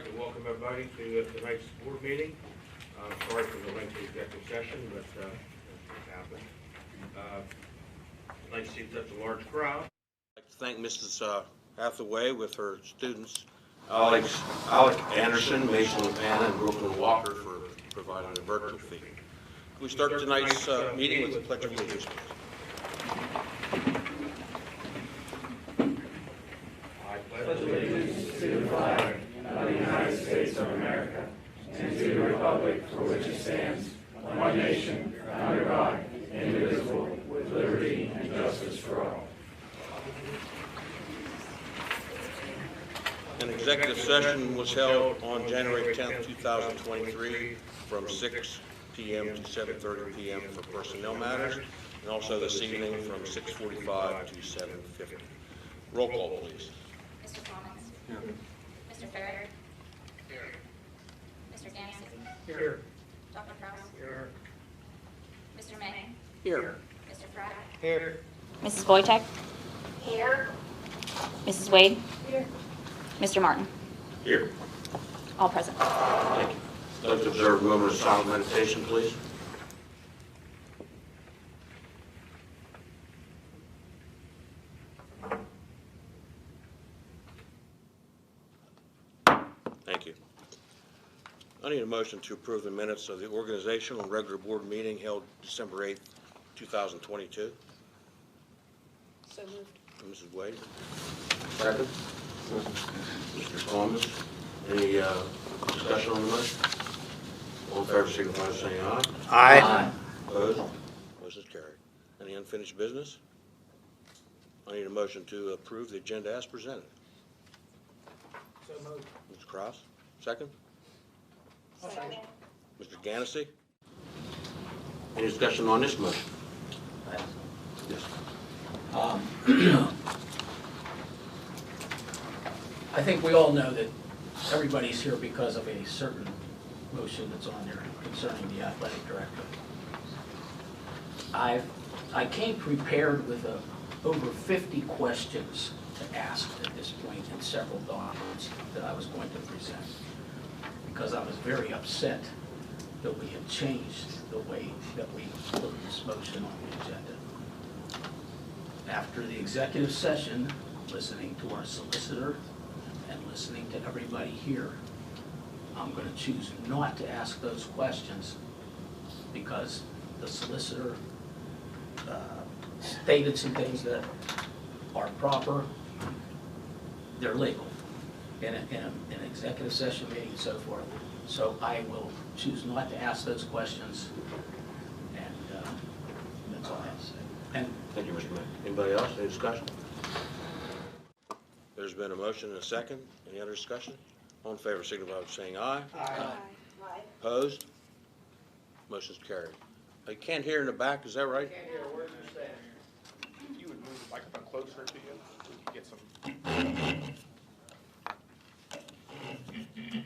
I'd like to welcome everybody to tonight's board meeting. Sorry for the lengthy executive session, but it happened. I'd like to see such a large crowd. I'd like to thank Mrs. Hathaway with her students, Alec Anderson, Mason LaPana, and Brooklyn Walker for providing the virtual feed. We start tonight's meeting with the Pledge of Allegiance. I pledge allegiance to the flag of the United States of America and to the republic for which it stands, one nation, under God, indivisible, with liberty and justice for all. An executive session was held on January 10th, 2023 from 6 p.m. to 7:30 p.m. for personnel matters, and also this evening from 6:45 to 7:50. Roll call, please. Mr. Thomas? Here. Mr. Ferrer? Here. Mr. Gansey? Here. Dr. Krause? Here. Mr. May? Here. Mr. Pratt? Here. Mrs. Wojtek? Here. Mrs. Wade? Here. Mr. Martin? Here. All present. Thank you. Let's observe a moment of silent meditation, please. Thank you. I need a motion to approve the minutes of the organizational and regular board meeting held December 8th, 2022. So moved. Mrs. Wade. Second. Mr. Thomas. Any discussion on the motion? All in favor, signify by saying aye. Aye. Opposed? Motion is carried. Any unfinished business? I need a motion to approve the agenda as presented. So moved. Mr. Krause, second. Second. Mr. Gansey. Any discussion on this motion? Yes. I think we all know that everybody's here because of a certain motion that's on there concerning the athletic director. I came prepared with over 50 questions to ask at this point in several documents that I was going to present, because I was very upset that we had changed the way that we put this motion on the agenda. After the executive session, listening to our solicitor and listening to everybody here, I'm going to choose not to ask those questions because the solicitor stated some things that are proper, they're legal in an executive session meeting and so forth. So I will choose not to ask those questions, and that's all I have to say. And Thank you, Mr. Mayor. Anybody else? Any discussion? There's been a motion and a second. Any other discussion? All in favor, signify by saying aye. Aye. Opposed? Motion's carried. You can't hear in the back, is that right? Where's your stand? If you would move the microphone closer to you, we could get some.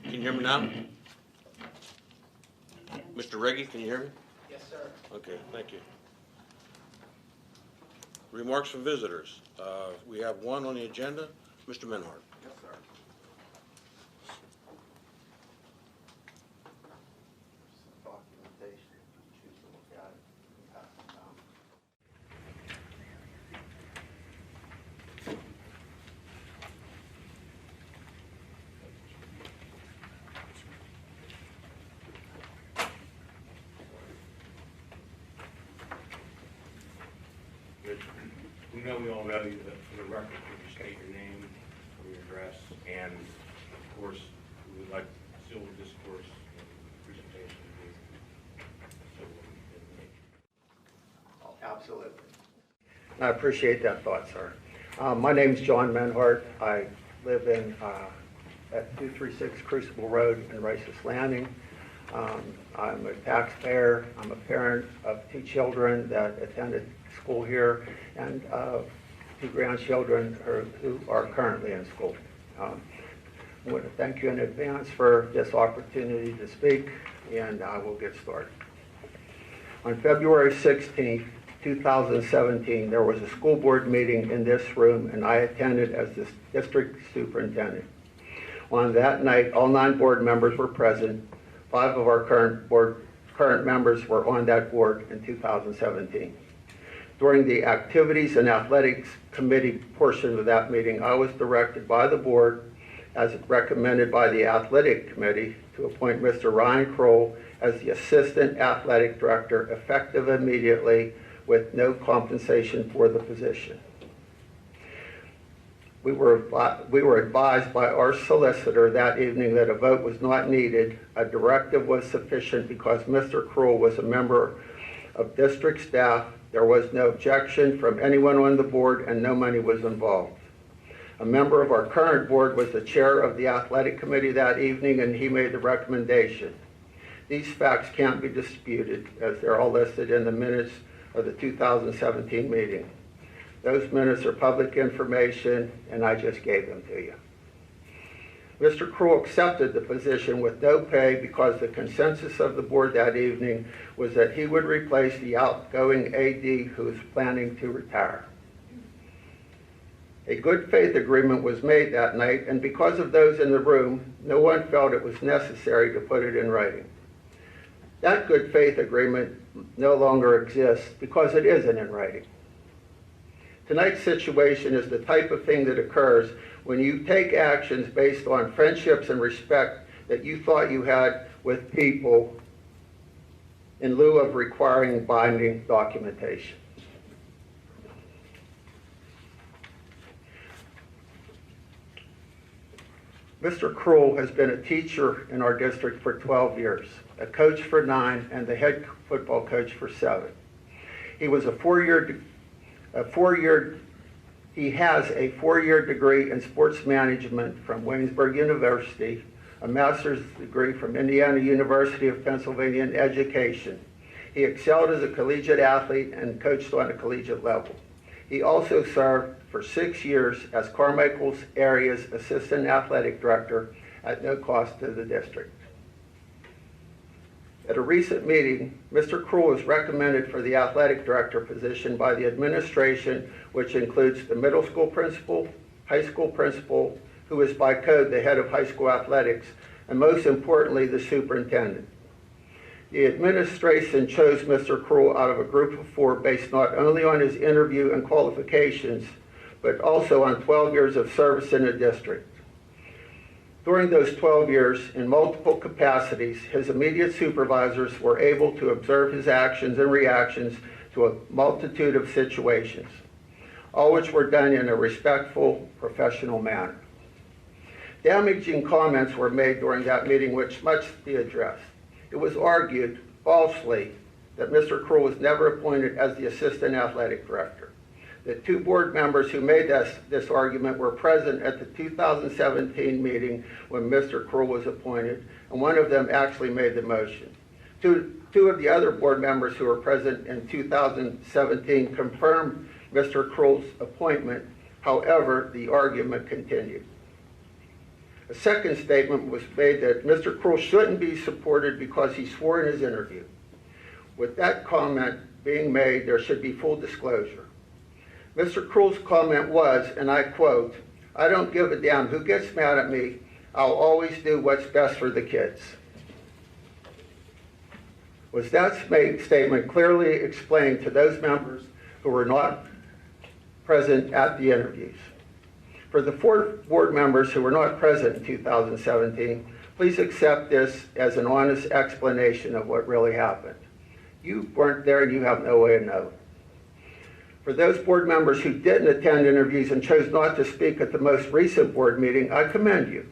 Can you hear me now? Mr. Reggie, can you hear me? Yes, sir. Okay, thank you. Remarks from visitors. We have one on the agenda. Mr. Menhart. Yes, sir. Documentation, choose to look at it and pass it down. We know we all know you, but for the record, could you state your name, your address, and of course, we would like civil discourse presentation to be Absolutely. I appreciate that thought, sir. My name's John Menhart. I live in at 236 Crucible Road in Rice's Landing. I'm a taxpayer. I'm a parent of 2 children that attended school here, and 2 grandchildren who are currently in school. I want to thank you in advance for this opportunity to speak, and I will get started. On February 16th, 2017, there was a school board meeting in this room, and I attended as the district superintendent. On that night, all 9 board members were present. 5 of our current members were on that board in 2017. During the Activities and Athletics Committee portion of that meeting, I was directed by the board, as recommended by the Athletic Committee, to appoint Mr. Ryan Kroll as the Assistant Athletic Director, effective immediately, with no compensation for the position. We were advised by our solicitor that evening that a vote was not needed. A directive was sufficient because Mr. Kroll was a member of district staff. There was no objection from anyone on the board, and no money was involved. A member of our current board was the chair of the athletic committee that evening, and he made the recommendation. These facts can't be disputed, as they're all listed in the minutes of the 2017 meeting. Those minutes are public information, and I just gave them to you. Mr. Kroll accepted the position with no pay because the consensus of the board that evening was that he would replace the outgoing AD who was planning to retire. A good faith agreement was made that night, and because of those in the room, no one felt it was necessary to put it in writing. That good faith agreement no longer exists because it isn't in writing. Tonight's situation is the type of thing that occurs when you take actions based on friendships and respect that you thought you had with people in lieu of requiring binding documentation. Mr. Kroll has been a teacher in our district for 12 years, a coach for 9, and the head football coach for 7. He has a four-year degree in sports management from Waynesburg University, a master's degree from Indiana University of Pennsylvania in education. He excelled as a collegiate athlete and coached on a collegiate level. He also served for 6 years as Carmichael's area's assistant athletic director at no cost to the district. At a recent meeting, Mr. Kroll was recommended for the athletic director position by the administration, which includes the middle school principal, high school principal, who is by code the head of high school athletics, and most importantly, the superintendent. The administration chose Mr. Kroll out of a group of 4 based not only on his interview and qualifications, but also on 12 years of service in the district. During those 12 years, in multiple capacities, his immediate supervisors were able to observe his actions and reactions to a multitude of situations, all which were done in a respectful, professional manner. Damaging comments were made during that meeting which must be addressed. It was argued falsely that Mr. Kroll was never appointed as the assistant athletic director. The 2 board members who made this argument were present at the 2017 meeting when Mr. Kroll was appointed, and one of them actually made the motion. Two of the other board members who were present in 2017 confirmed Mr. Kroll's appointment. However, the argument continued. A second statement was made that Mr. Kroll shouldn't be supported because he swore in his interview. With that comment being made, there should be full disclosure. Mr. Kroll's comment was, and I quote, "I don't give a damn who gets mad at me. I'll always do what's best for the kids." Was that statement clearly explained to those members who were not present at the interviews? For the 4 board members who were not present in 2017, please accept this as an honest explanation of what really happened. You weren't there and you have no way of knowing. For those board members who didn't attend interviews and chose not to speak at the most recent board meeting, I commend you.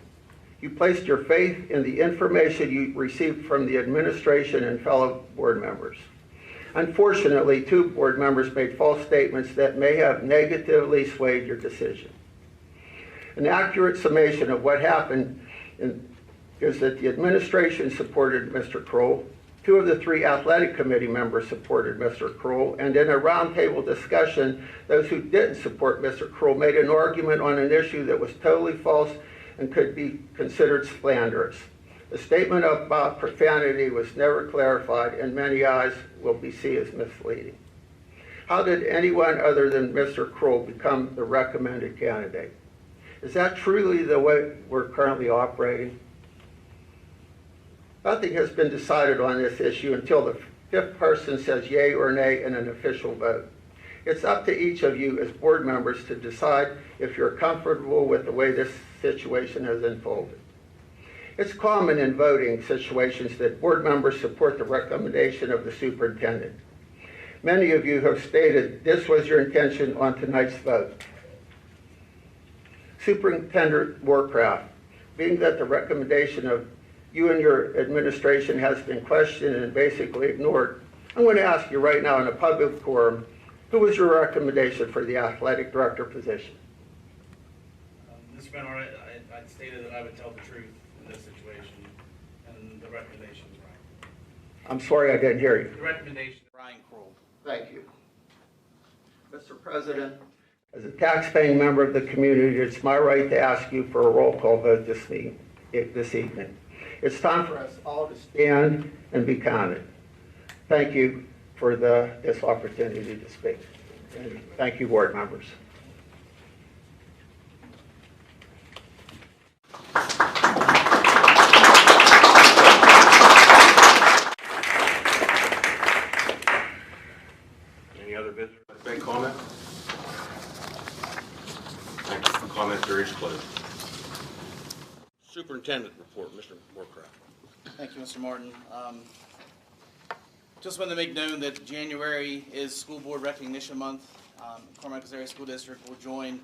You placed your faith in the information you received from the administration and fellow board members. Unfortunately, 2 board members made false statements that may have negatively swayed your decision. An accurate summation of what happened is that the administration supported Mr. Kroll, 2 of the 3 athletic committee members supported Mr. Kroll, and in a roundtable discussion, those who didn't support Mr. Kroll made an argument on an issue that was totally false and could be considered slanderous. The statement about profanity was never clarified, and many eyes will be seen as misleading. How did anyone other than Mr. Kroll become the recommended candidate? Is that truly the way we're currently operating? Nothing has been decided on this issue until the fifth person says yea or nay in an official vote. It's up to each of you as board members to decide if you're comfortable with the way this situation has unfolded. It's common in voting situations that board members support the recommendation of the superintendent. Many of you have stated this was your intention on tonight's vote. Superintendent Warcraft, being that the recommendation of you and your administration has been questioned and basically ignored, I'm going to ask you right now in a public forum, who was your recommendation for the athletic director position? Mr. Benhart, I stated that I would tell the truth in this situation, and the recommendation is right. I'm sorry I didn't hear you. The recommendation is Ryan Kroll. Thank you. Mr. President, as a taxpaying member of the community, it's my right to ask you for a roll call vote this evening. It's time for us all to stand and be counted. Thank you for this opportunity to speak. And thank you, board members. Any other business? Make comment? Thank you. Comment period is closed. Superintendent report, Mr. Moorcraft. Thank you, Mr. Martin. Just wanted to make known that January is School Board Recognition Month. Carmichael's Area School District will join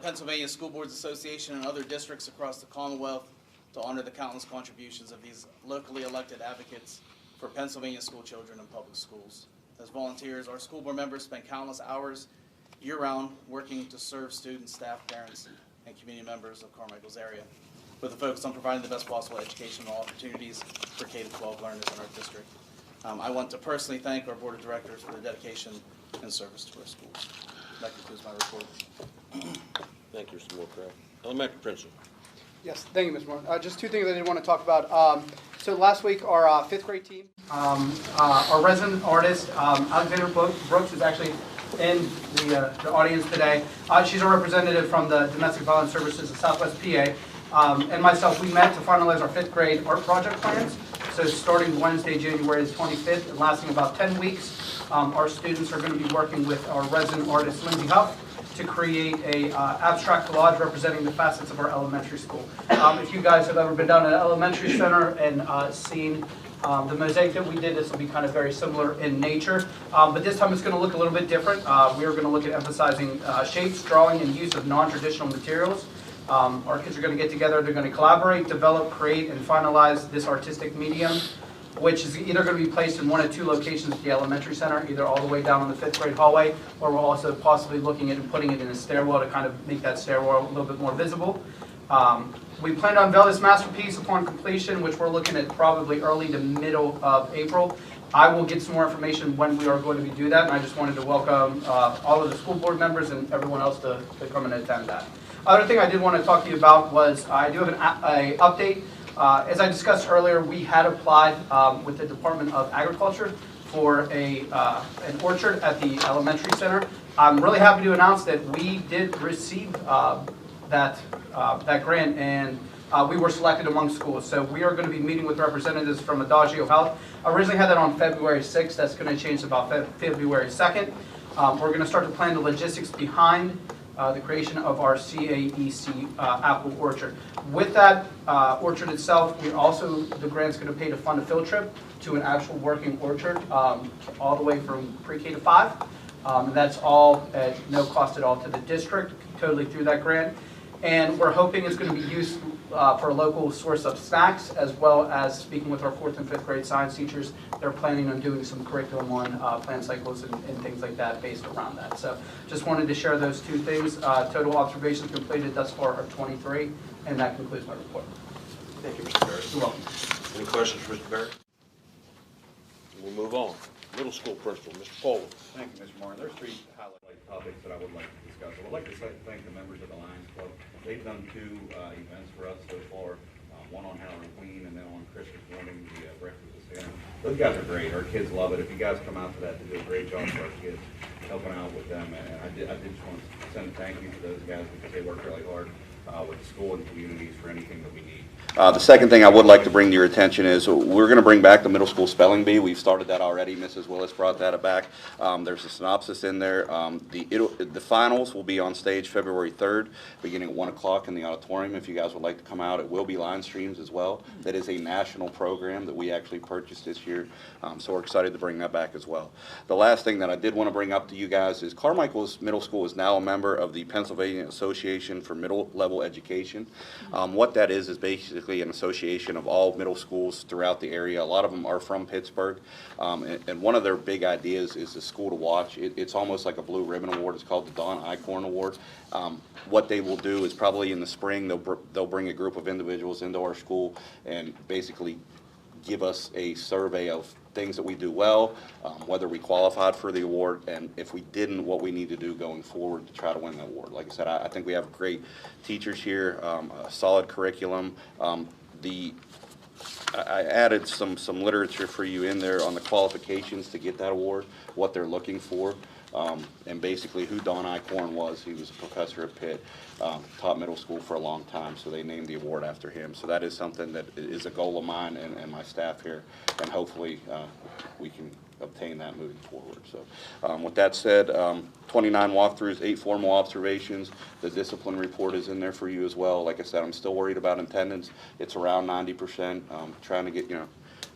Pennsylvania School Boards Association and other districts across the Commonwealth to honor the countless contributions of these locally elected advocates for Pennsylvania school children in public schools. As volunteers, our school board members spend countless hours year-round working to serve students, staff, parents, and community members of Carmichael's area, with a focus on providing the best possible educational opportunities for K-12 learners in our district. I want to personally thank our board of directors for their dedication and service to our schools. That concludes my report. Thank you, Mr. Moorcraft. Elementary principal. Yes, thank you, Mr. Moore. Just two things I did want to talk about. So last week, our fifth grade team, our resident artist, Alexander Brooks, is actually in the audience today. She's a representative from the Domestic Violence Services of Southwest PA. And myself, we met to finalize our fifth grade art project plans. So starting Wednesday, January the 25th, and lasting about 10 weeks, our students are going to be working with our resident artist, Lindsay Huff, to create a abstract collage representing the facets of our elementary school. If you guys have ever been down at an elementary center and seen the mosaic that we did, this will be kind of very similar in nature. But this time it's going to look a little bit different. We are going to look at emphasizing shapes, drawing, and use of non-traditional materials. Our kids are going to get together, they're going to collaborate, develop, create, and finalize this artistic medium, which is either going to be placed in one of two locations at the elementary center, either all the way down on the fifth grade hallway, or we're also possibly looking at and putting it in a stairwell to kind of make that stairwell a little bit more visible. We plan to unveil this masterpiece upon completion, which we're looking at probably early to middle of April. I will get some more information when we are going to do that, and I just wanted to welcome all of the school board members and everyone else to come and attend that. Other thing I did want to talk to you about was I do have an update. As I discussed earlier, we had applied with the Department of Agriculture for an orchard at the elementary center. I'm really happy to announce that we did receive that grant, and we were selected among schools. So we are going to be meeting with representatives from Adagio Health. I originally had that on February 6th. That's going to change to about February 2nd. We're going to start to plan the logistics behind the creation of our CAEC apple orchard. With that orchard itself, the grant's going to pay to fund a field trip to an actual working orchard all the way from pre-K to 5. And that's all at no cost at all to the district, totally through that grant. And we're hoping it's going to be used for a local source of snacks, as well as speaking with our 4th and 5th grade science teachers. They're planning on doing some curriculum on plant cycles and things like that based around that. So just wanted to share those two things. Total observations completed thus far are 23, and that concludes my report. Thank you, Mr. Barrett. You're welcome. Any questions for Mr. Barrett? We'll move on. Middle school principal, Mr. Poland. Thank you, Mr. Martin. There's three highlight topics that I would like to discuss. I would like to thank the members of the Lions Club. They've done two events for us so far, one on Halloween and then on Christmas morning, the breakfast with Santa. Those guys are great. Our kids love it. If you guys come out to that, they do a great job for our kids. helping out with them. And I did just want to send a thank you to those guys because they work really hard with the school and communities for anything that we need. The second thing I would like to bring to your attention is we're going to bring back the middle school spelling bee. We've started that already. Mrs. Willis brought that back. There's a synopsis in there. The finals will be on stage February 3rd, beginning at 1 o'clock in the auditorium. If you guys would like to come out, it will be line streams as well. That is a national program that we actually purchased this year, so we're excited to bring that back as well. The last thing that I did want to bring up to you guys is Carmichael's Middle School is now a member of the Pennsylvania Association for Middle Level Education. What that is basically an association of all middle schools throughout the area. A lot of them are from Pittsburgh, and one of their big ideas is the school to watch. It's almost like a blue ribbon award. It's called the Don Eichhorn Award. What they will do is probably in the spring they'll bring a group of individuals into our school and basically give us a survey of things that we do well, whether we qualified for the award, and if we didn't, what we need to do going forward to try to win the award. Like I said, I think we have great teachers here, a solid curriculum. I added some literature for you in there on the qualifications to get that award, what they're looking for, and basically who Don Eichhorn was. He was a professor at Pitt, taught middle school for a long time, so they named the award after him. So that is something that is a goal of mine and my staff here, and hopefully we can obtain that moving forward. So with that said, 29 walkthroughs, 8 formal observations. The discipline report is in there for you as well. Like I said, I'm still worried about attendance. It's around 90%. Trying to get,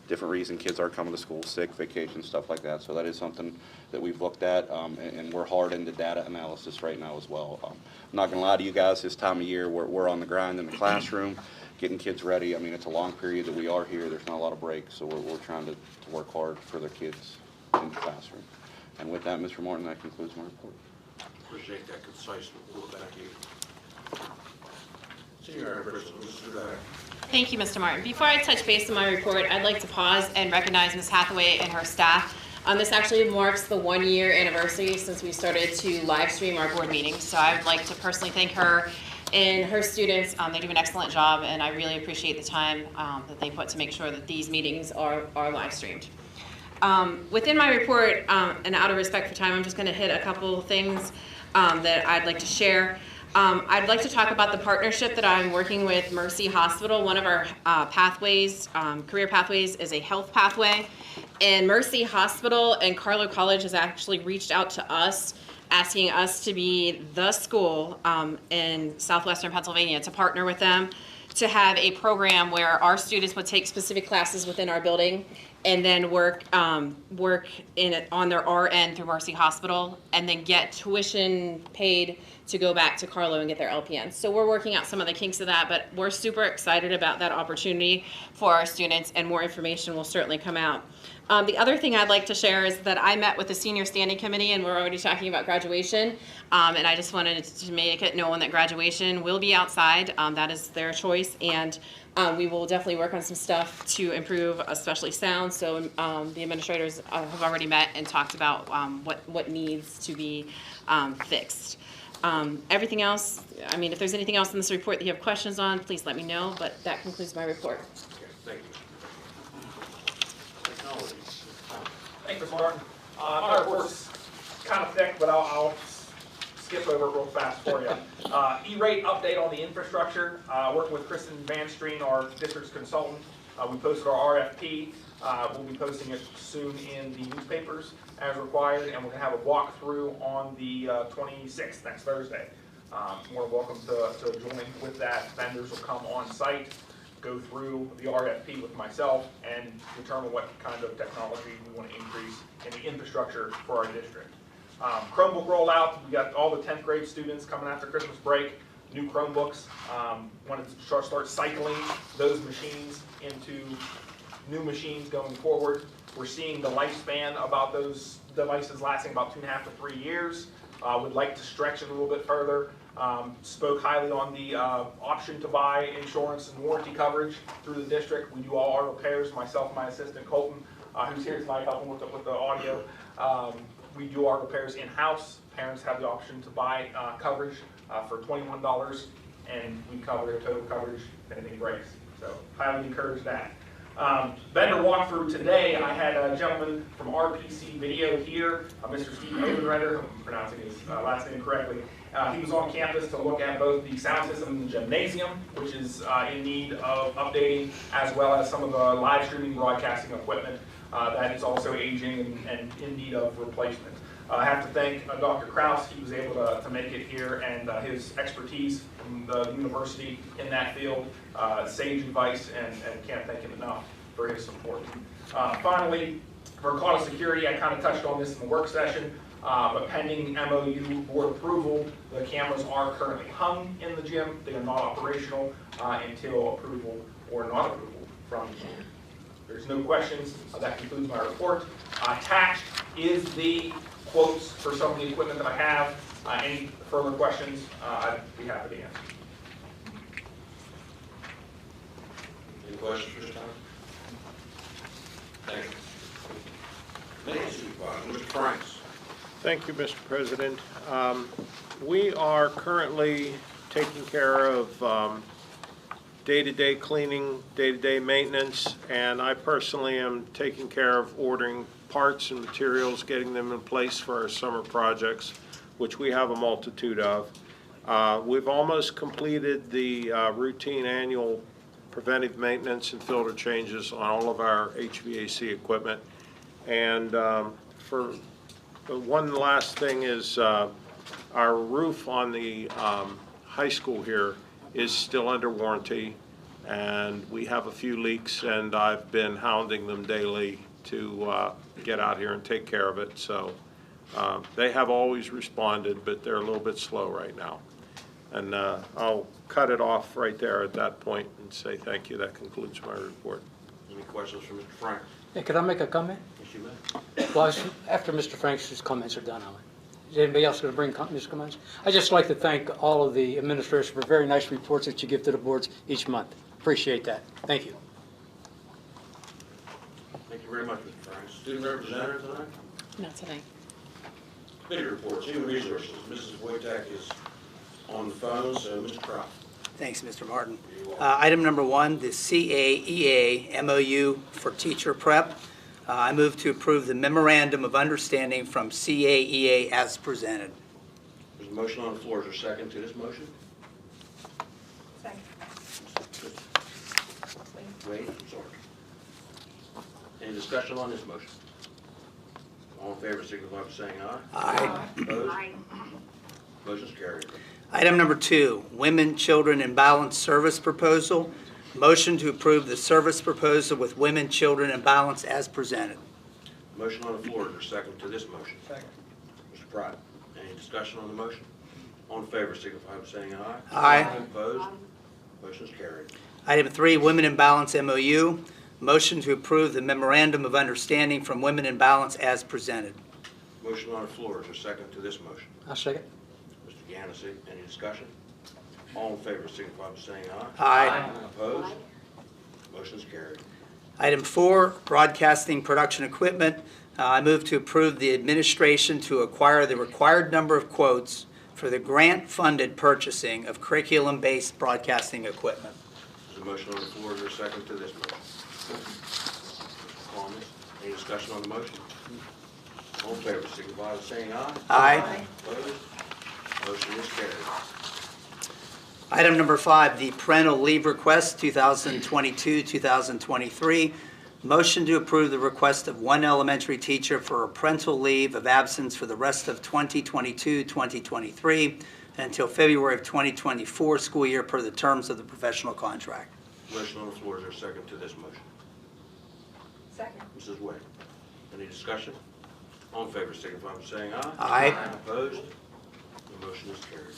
different reason kids are coming to school, sick, vacation, stuff like that. So that is something that we've looked at, and we're hard into data analysis right now as well. I'm not going to lie to you guys, this time of year we're on the grind in the classroom, getting kids ready. I mean, it's a long period that we are here. There's not a lot of breaks, so we're trying to work hard for their kids in the classroom. And with that, Mr. Martin, that concludes my report. Appreciate that concise report. Thank you. Senior Person, Mr. Dyer. Thank you, Mr. Martin. Before I touch base on my report, I'd like to pause and recognize Ms. Hathaway and her staff. This actually marks the 1-year anniversary since we started to live stream our board meetings. So I'd like to personally thank her and her students. They do an excellent job, and I really appreciate the time that they put to make sure that these meetings are live streamed. Within my report, and out of respect for time, I'm just going to hit a couple things that I'd like to share. I'd like to talk about the partnership that I'm working with Mercy Hospital. One of our pathways, career pathways, is a health pathway. And Mercy Hospital and Carlow College has actually reached out to us, asking us to be the school in southwestern Pennsylvania to partner with them to have a program where our students would take specific classes within our building and then work in it on their RN through Mercy Hospital, and then get tuition paid to go back to Carlow and get their LPN. So we're working out some of the kinks of that, but we're super excited about that opportunity for our students, and more information will certainly come out. The other thing I'd like to share is that I met with the Senior Standing Committee, and we're already talking about graduation, and I just wanted to make it known that graduation will be outside. That is their choice, and we will definitely work on some stuff to improve, especially sound. So the administrators have already met and talked about what needs to be fixed. Everything else, I mean, if there's anything else in this report that you have questions on, please let me know, but that concludes my report. Okay, thank you. Thank you, Mr. Martin. My report's kind of thick, but I'll skip over it real fast for you. E-rate update on the infrastructure. Working with Kristen Van Streen, our district's consultant. We posted our RFP. We'll be posting it soon in the newspapers as required, and we're going to have a walkthrough on the 26th, next Thursday. More welcome to join with that. Vendors will come on site, go through the RFP with myself, and determine what kind of technology we want to increase in the infrastructure for our district. Chromebook rollout. We got all the 10th grade students coming after Christmas break. New Chromebooks. Wanted to start cycling those machines into new machines going forward. We're seeing the lifespan about those devices lasting about 2.5 to 3 years. Would like to stretch it a little bit further. Spoke highly on the option to buy insurance and warranty coverage through the district. We do all our repairs, myself and my assistant Colton, who's here tonight helping with the audio. We do our repairs in-house. Parents have the option to buy coverage for $21, and we cover their total coverage if anything breaks. So highly encourage that. Vendor walkthrough today, I had a gentleman from RPC Video here, Mr. Steve Overrender, I'm pronouncing his last name correctly. He was on campus to look at both the sound system in the gymnasium, which is in need of updating, as well as some of the live streaming broadcasting equipment that is also aging and in need of replacement. I have to thank Dr. Kraus. He was able to make it here, and his expertise from the university in that field, sage advice, and can't thank him enough for his support. Finally, for Cauda Security, I kind of touched on this in the work session, but pending MOU board approval, the cameras are currently hung in the gym. They are not operational until approval or not approval from the board. There's no questions. That concludes my report. Attached is the quotes for some of the equipment that I have. Any further questions, I'd be happy to answer. Any questions for Mr. Thomas? Thank you. Maintenance Supervisor, Mr. Franks. Thank you, Mr. President. We are currently taking care of day-to-day cleaning, day-to-day maintenance, and I personally am taking care of ordering parts and materials, getting them in place for our summer projects, which we have a multitude of. We've almost completed the routine annual preventive maintenance and filter changes on all of our HVAC equipment. And for one last thing is our roof on the high school here is still under warranty, and we have a few leaks, and I've been hounding them daily to get out here and take care of it. So they have always responded, but they're a little bit slow right now. And I'll cut it off right there at that point and say thank you. That concludes my report. Any questions for Mr. Franks? Hey, could I make a comment? Yes, you may. Well, after Mr. Franks' comments are done, is anybody else going to bring his comments? I'd just like to thank all of the administrators for very nice reports that you give to the boards each month. Appreciate that. Thank you. Thank you very much, Mr. Franks. Student representative tonight? Not tonight. Committee reports, Human Resources. Mrs. Wojtek is on the phone, so Mr. Croft. Thanks, Mr. Martin. Item number 1, the CAEA MOU for teacher prep. I move to approve the memorandum of understanding from CAEA as presented. There's a motion on the floor. Is there a second to this motion? Second. Wait, I'm sorry. Any discussion on this motion? All in favor, signify by saying aye. Aye. Opposed? Aye. Motion's carried. Item number 2, Women, Children, and Balance Service Proposal. Motion to approve the service proposal with Women, Children, and Balance as presented. Motion on the floor. Is there a second to this motion? Second. Mr. Pratt, any discussion on the motion? All in favor, signify by saying aye. Aye. Opposed? Motion's carried. Item 3, Women in Balance MOU. Motion to approve the memorandum of understanding from Women in Balance as presented. Motion on the floor. Is there a second to this motion? I'll second. Mr. Ganesee, any discussion? All in favor, signify by saying aye. Aye. Opposed? Motion's carried. Item 4, Broadcasting Production Equipment. I move to approve the administration to acquire the required number of quotes for the grant-funded purchasing of curriculum-based broadcasting equipment. There's a motion on the floor. Is there a second to this motion? Mr. Thomas, any discussion on the motion? All in favor, signify by saying aye. Aye. Opposed? Motion is carried. Item number 5, the parental leave request 2022-2023. Motion to approve the request of one elementary teacher for a parental leave of absence for the rest of 2022-2023 until February of 2024 school year per the terms of the professional contract. Motion on the floor. Is there a second to this motion? Second. Mrs. Wade, any discussion? All in favor, signify by saying aye. Aye. Opposed? The motion is carried.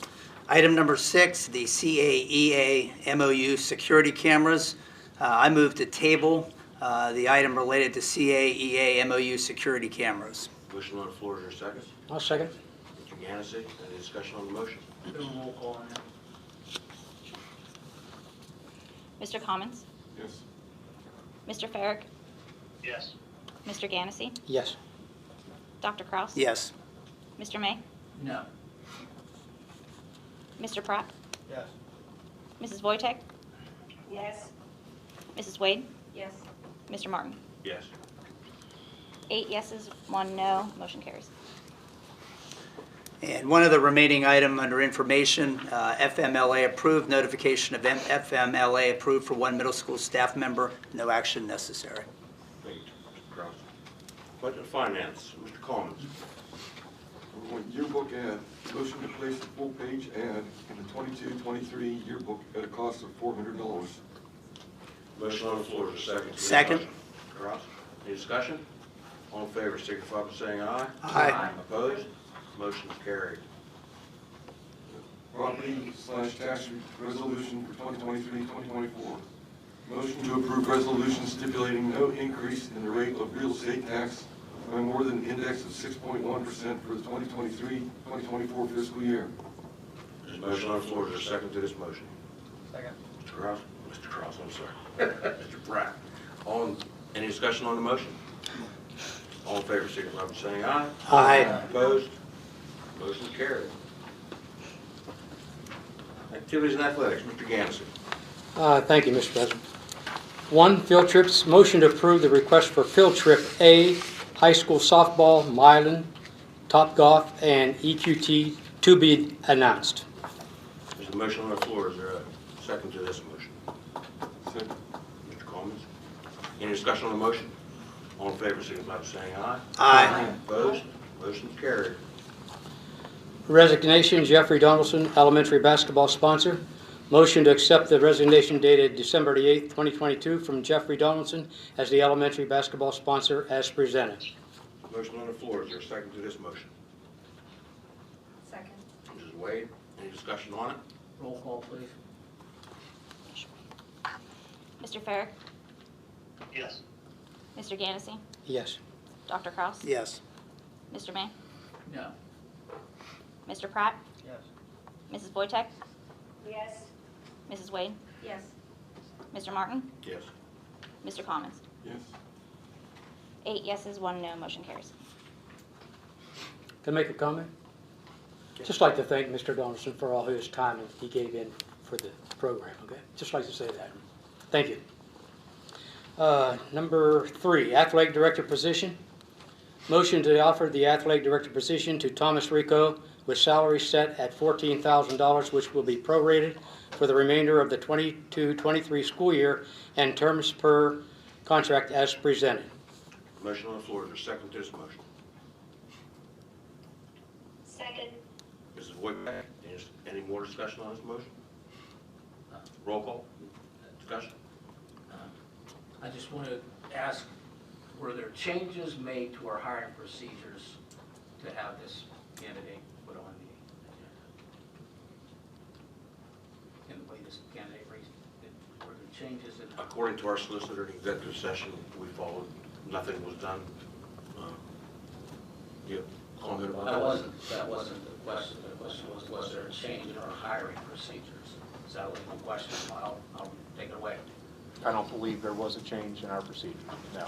Item number 6, the CAEA MOU security cameras. I move to table the item related to CAEA MOU security cameras. Motion on the floor. Is there a second? I'll second. Mr. Ganesee, any discussion on the motion? Do a roll call on that. Mr. Commons? Yes. Mr. Farrick? Yes. Mr. Ganesee? Yes. Dr. Kraus? Yes. Mr. May? No. Mr. Pratt? Yes. Mrs. Wojtek? Yes. Mrs. Wade? Yes. Mr. Martin? Yes. 8 yeses, 1 no, motion carries. And one of the remaining item under information, FMLA approved, notification of FMLA approved for one middle school staff member, no action necessary. Thank you, Mr. Kraus. Budget and Finance, Mr. Collins. Yearbook ad, motion to place the full page ad in the 22-23 yearbook at a cost of $400. Motion on the floor, is there a second? Second. Mr. Kraus, any discussion? All in favor, signify by saying aye. Aye. Opposed? Motion carried. Property/tax resolution for 2023-2024. Motion to approve resolution stipulating no increase in the rate of real estate tax by more than an index of 6.1% for the 2023-2024 fiscal year. There's a motion on the floor, is there a second to this motion? Second. Mr. Kraus, I'm sorry. Mr. Pratt. Any discussion on the motion? All in favor, signify by saying aye. Aye. Opposed? Motion carried. Activities and Athletics, Mr. Gansey. Thank you, Mr. President. 1, field trips. Motion to approve the request for field trip A, high school softball, Milan, Topgolf, and EQT to be announced. There's a motion on the floor. Is there a second to this motion? Second. Mr. Coleman. Any discussion on the motion? All in favor, signify by saying aye. Aye. Opposed? Motion carried. Resignation, Jeffrey Donaldson, elementary basketball sponsor. Motion to accept the resignation dated December the 8th, 2022 from Jeffrey Donaldson as the elementary basketball sponsor as presented. Motion on the floor. Is there a second to this motion? Second. Mrs. Wade, any discussion on it? Roll call, please. Mr. Farrick? Yes. Mr. Gansey? Yes. Dr. Kraus? Yes. Mr. May? No. Mr. Pratt? Yes. Mrs. Wojtek? Yes. Mrs. Wade? Yes. Mr. Martin? Yes. Mr. Commons? Yes. 8 yeses, 1 no, motion carries. Can I make a comment? Just like to thank Mr. Donaldson for all his time that he gave in for the program, okay? Just like to say that. Thank you. Number 3, athletic director position. Motion to offer the athletic director position to Thomas Rico with salary set at $14,000, which will be prorated for the remainder of the 22-23 school year and terms per contract as presented. Motion on the floor. Is there a second to this motion? Second. Mrs. Wojtek, any more discussion on this motion? Roll call. Discussion. I just want to ask, were there changes made to our hiring procedures to have this candidate put on the agenda? In the way this candidate raised, were there changes in? According to our solicitor in executive session, we followed, nothing was done. You have a comment about that? That wasn't the question. The question was there a change in our hiring procedures? So that was the question. I'll take it away. I don't believe there was a change in our procedure, no.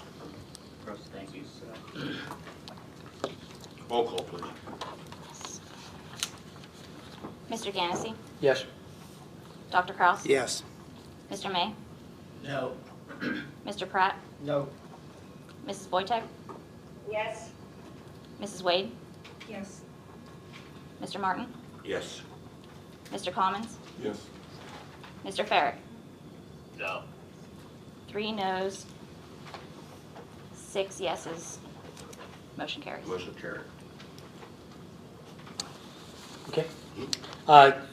Thank you. Roll call, please. Mr. Gansey? Yes. Dr. Kraus? Yes. Mr. May? No. Mr. Pratt? No. Mrs. Wojtek? Yes. Mrs. Wade? Yes. Mr. Martin? Yes. Mr. Commons? Yes. Mr. Farrick? No. 3 noes, 6 yeses, motion carries. Motion carried. Okay.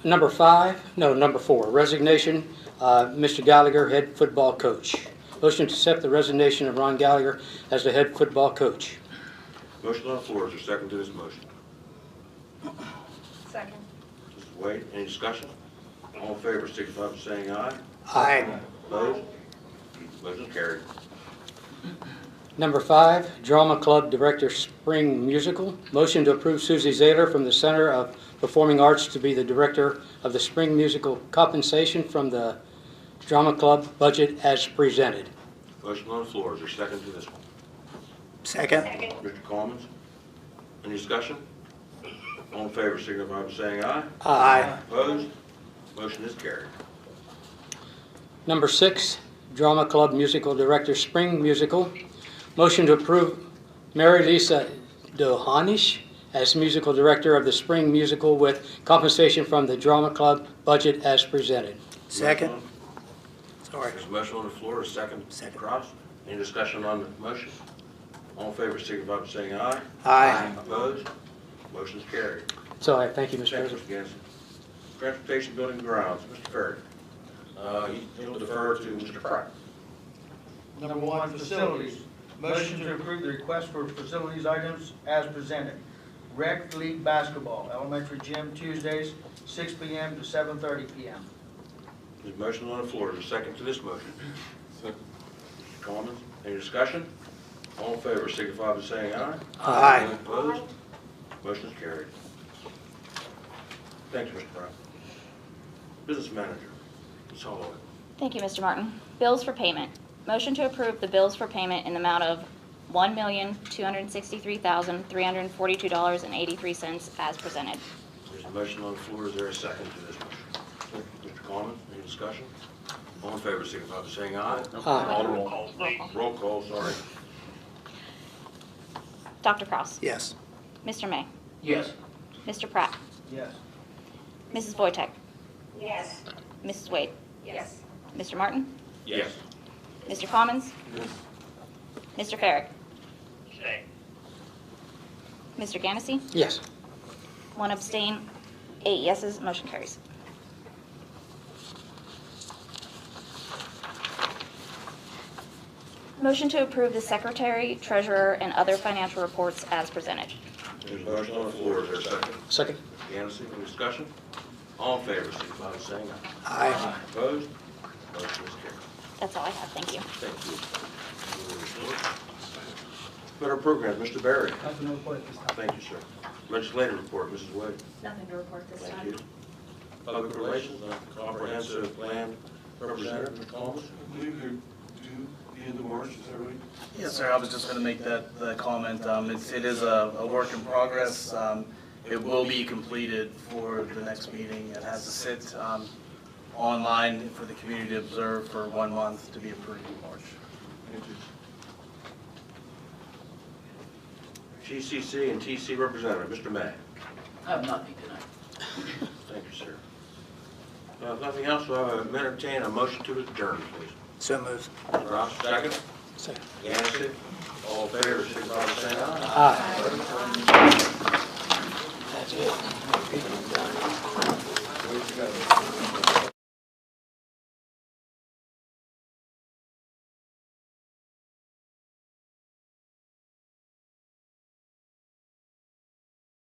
Number 4, resignation, Mr. Gallagher, head football coach. Motion to accept the resignation of Ron Gallagher as the head football coach. Motion on the floor. Is there a second to this motion? Second. Mrs. Wade, any discussion? All in favor, signify by saying aye. Aye. Opposed? Motion carried. Number 5, Drama Club Director Spring Musical. Motion to approve Susie Zahler from the Center of Performing Arts to be the Director of the Spring Musical compensation from the Drama Club budget as presented. Motion on the floor. Is there a second to this one? Second. Second. Mr. Commons? Any discussion? All in favor, signify by saying aye. Aye. Opposed? Motion is carried. Number 6, Drama Club Musical Director Spring Musical. Motion to approve Mary Lisa Dohanish as musical director of the Spring Musical with compensation from the Drama Club budget as presented. Second. Sorry. There's a motion on the floor, a second. Second. Cross. Any discussion on the motion? All in favor, signify by saying aye. Aye. Opposed? Motion's carried. So I thank you, Mr. Thank you, President. Mr. Gansey. Transportation Building and Grounds, Mr. Ferry. He'll defer to Mr. Pratt. Number one, facilities. Motion to approve the request for facilities items as presented. Rec League Basketball, elementary gym Tuesdays, 6 p.m. to 7:30 p.m. There's a motion on the floor. Is there a second to this motion? Second. Mr. Coleman, any discussion? All in favor, signify by saying aye. Aye. Any opposed? Motion's carried. Thank you, Mr. Pratt. Business Manager, Ms. Holloway. Thank you, Mr. Martin. Bills for payment. Motion to approve the bills for payment in the amount of $1,263,342.83 as presented. There's a motion on the floor. Is there a second to this motion? Mr. Coleman, any discussion? All in favor, signify by saying aye. Aye. Roll call. Roll call, sorry. Dr. Cross? Yes. Mr. May? Yes. Mr. Pratt? Yes. Mrs. Wojtek? Yes. Mrs. Wade? Yes. Mr. Martin? Yes. Mr. Commons? Yes. Mr. Farrick? Stay. Mr. Ganesey? Yes. 1 abstain, 8 yeses, motion carries. Motion to approve the secretary, treasurer, and other financial reports as presented. There's a motion on the floor. Is there a second? Second. Gansey, any discussion? All in favor, signify by saying Aye. aye. Opposed? Motion is carried. That's all I have, thank you. Thank you. Better programs, Mr. Barry. Nothing to report at this time. Thank you, sir. Legislative report, Mrs. Wade. Nothing to report this Thank time. you. Public Relations, Comprehensive Plan Representative, Mr. Coleman. I believe they're due the end of March, is that right? Yes, sir, I was just going to make that comment. It is a work in progress. It will be completed for the next meeting. It has to sit online for the community to observe for 1 month to be approved in March. Thank you. GCC and TC Representative, Mr. May. I have nothing tonight. Thank you, sir. If nothing else, we'll entertain a motion to adjourn, please. So moved. Ross, second. Second. Gansey, all in favor, signify by saying aye. Aye. That's it.